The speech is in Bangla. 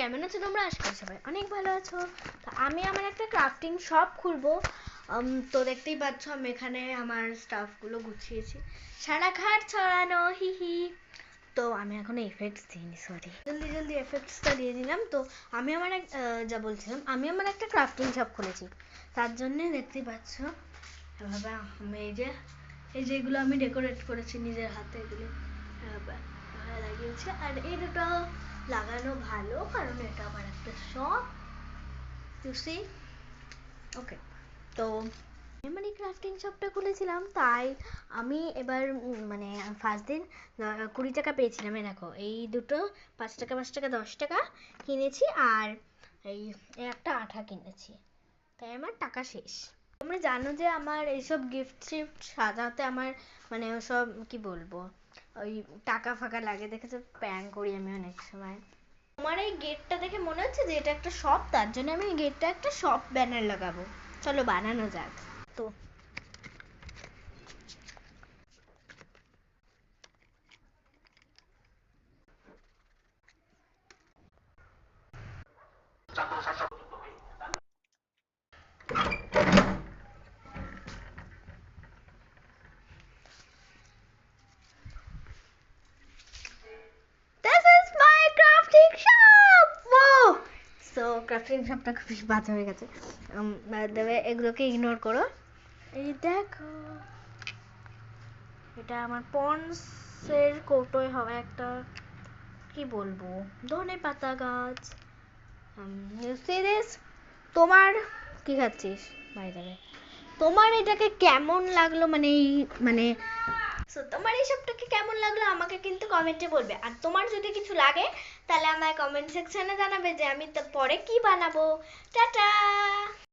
কেমন আছো তোমরা? আশা করি সবাই অনেক ভালো আছো। তো আমি আমার একটা ক্রাফটিং শপ খুলবো। তো দেখতেই পাচ্ছ আমি এখানে আমার স্টাফগুলো গুছিয়েছি, সারা ঘাট ছড়ানো, হি হি। তো আমি এখন এফেক্টস দিইনি, সরি, জলদি এফেক্টসটা দিয়ে দিলাম। তো আমি আমার যা বলছিলাম, আমি আমার একটা ক্রাফটিং শপ খুলেছি। তার জন্যে দেখতেই পাচ্ছ এভাবে আমি এই যে এগুলো আমি ডেকোরেট করেছি নিজের হাতে, এগুলো লাগিয়েছি। আর এই দুটো লাগানো ভালো, কারণ এটা আমার একটা শখ, ইউ সি। ওকে, তো মানে ক্রাফটিং শপটা খুলেছিলাম, তাই আমি এবার মানে ফার্স্ট দিন 20 টাকা পেয়েছিলাম। দেখো এই দুটো 5 টাকা 5 টাকা 10 টাকা কিনেছি, আর এই একটা আঠা কিনেছি, তাই আমার টাকা শেষ। তোমরা জানো যে আমার এইসব গিফট টিফট সাজাতে আমার মানে ওসব কি বলবো, ওই টাকা ফাঁকা লাগে, দেখেছো প্যাং করি আমি অনেক সময়। তোমার এই গেটটা দেখে মনে হচ্ছে যে এটা একটা শপ, তার জন্য আমি এই গেটটা একটা শপ ব্যানার লাগাবো। চলো বানানো যাক। তো this is my crafting shop. Whoa! So crafting শপটা খুব বাজে হয়ে গেছে, দেবে এগুলোকে ইগনোর করো। এই দেখো, এটা আমার পন্সের কৌটোয় হওয়া একটা কি বলবো ধনে পাতা গাছ। you see this? তোমার কি খাচ্ছিস বাই দ্য ওয়ে? তোমার এটাকে কেমন লাগলো, মানে মানে তোমার এই সবটাকে কেমন লাগলো আমাকে কিন্তু কমেন্টে বলবে। আর তোমার যদি কিছু লাগে তাহলে আমায় কমেন্ট সেকশনে জানাবে যে আমি পরে কি বানাবো। টাটা।